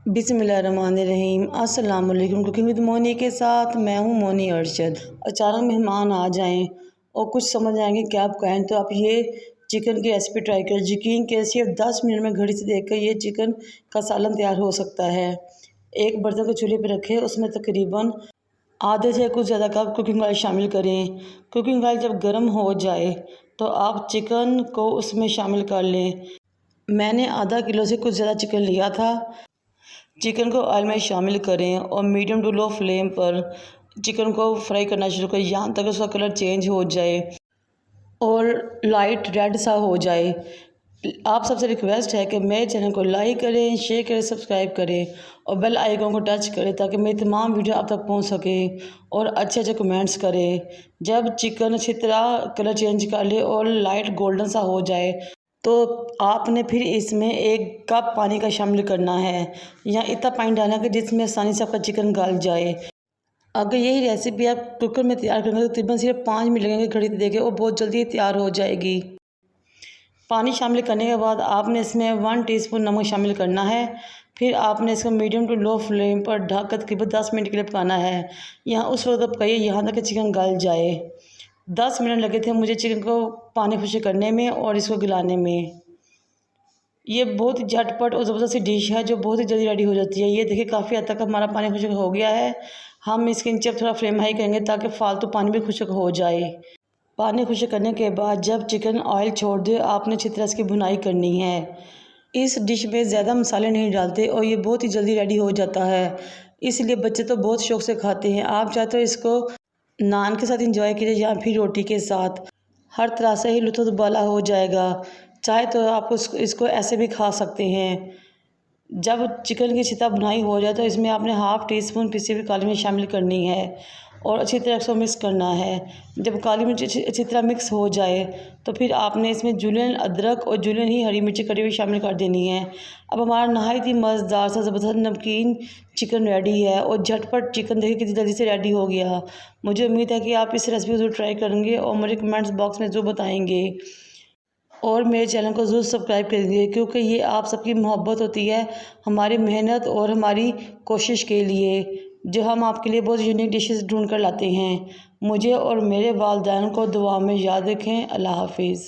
बिस्मिल्लाहिर्रहमानिर्रहीम। अस्सलाम वालेकुम। कुकिंग विद मोनी के साथ मैं हूँ मोनी अरशद। अचानक मेहमान आ जाएं और कुछ समझ आएंगे क्या आप कहें तो आप ये चिकन की रेसिपी ट्राई करें। यकीन के सिर्फ 10 मिनट में घड़ी से देखकर ये चिकन का सालन तैयार हो सकता है। एक बर्तन को चूल्हे पर रखें, उसमें तकरीबन आधे से कुछ ज़्यादा कप कुकिंग ऑयल शामिल करें। कुकिंग ऑयल जब गर्म हो जाए तो आप चिकन को उसमें शामिल कर लें। मैंने आधा किलो से कुछ ज़्यादा चिकन लिया था। चिकन को ऑयल में शामिल करें और मीडियम टू लो फ्लेम पर चिकन को फ्राई करना शुरू करें यहाँ तक उसका कलर चेंज हो जाए और लाइट रेड सा हो जाए। आप सबसे रिक्वेस्ट है कि मेरे चैनल को लाइक करें, शेयर करें, सब्सक्राइब करें और बेल आइकन को टच करें ताकि मेरी तमाम वीडियो आप तक पहुंच सके और अच्छे अच्छे कमेंट्स करें। जब चिकन अच्छी तरह कलर चेंज कर ले और लाइट गोल्डन सा हो जाए तो आपने फिर इसमें 1 कप पानी का शामिल करना है या इतना पानी डालना कि जिसमें आसानी से आपका चिकन गल जाए। अगर यही रेसिपी आप कुकर में तैयार करेंगे तो तकरीबन सिर्फ 5 मिनट लगेंगे घड़ी से देखें और बहुत जल्दी तैयार हो जाएगी। पानी शामिल करने के बाद आपने इसमें 1 टीस्पून नमक शामिल करना है। फिर आपने इसको मीडियम टू लो फ्लेम पर ढककर तकरीबन 10 मिनट के लिए पकाना है। यहाँ उस वक्त पकाइए यहाँ तक कि चिकन गल जाए। 10 मिनट लगे थे मुझे चिकन को पानी खुश करने में और इसको गलाने में। ये बहुत ही झटपट और ज़बरदस्त सी डिश है जो बहुत ही जल्दी रेडी हो जाती है। ये देखिए काफ़ी हद तक हमारा पानी खुश्क हो गया है। हम इसके नीचे अब थोड़ा फ्लेम हाई करेंगे ताकि फालतू पानी भी खुश्क हो जाए। पानी खुश्क करने के बाद जब चिकन ऑयल छोड़ दे आपने अच्छी तरह इसकी भुनाई करनी है। इस डिश में ज़्यादा मसाले नहीं डालते और ये बहुत ही जल्दी रेडी हो जाता है, इसलिए बच्चे तो बहुत शौक़ से खाते हैं। आप चाहे तो इसको नान के साथ इंजॉय कीजिए या फिर रोटी के साथ, हर तरह से ही लुत्फ़ वाला हो जाएगा। चाहे तो आप इसको ऐसे भी खा सकते हैं। जब चिकन की अच्छी तरह भुनाई हो जाए तो इसमें आपने हाफ़ टी स्पून पिसी हुई काली मिर्च शामिल करनी है और अच्छी तरह इसको मिक्स करना है। जब काली मिर्च अच्छी तरह मिक्स हो जाए तो फिर आपने इसमें जुलियन अदरक और जुलियन ही हरी मिर्ची कटी हुई शामिल कर देनी है। अब हमारा नहायत ही मज़ेदार सा ज़बरदस्त नमकीन चिकन रेडी है और झटपट चिकन देखिए कितनी जल्दी से रेडी हो गया। मुझे उम्मीद है कि आप इस रेसिपी को ज़रूर ट्राई करेंगे और मुझे कमेंट्स बॉक्स में ज़रूर बताएंगे और मेरे चैनल को ज़रूर सब्सक्राइब करेंगे क्योंकि ये आप सबकी मोहब्बत होती है हमारी मेहनत और हमारी कोशिश के लिए, जो हम आपके लिए बहुत यूनिक डिशेस ढूंढ कर लाते हैं। मुझे और मेरे वालिदैन को दुआ में याद रखें। अल्लाह हाफिज़।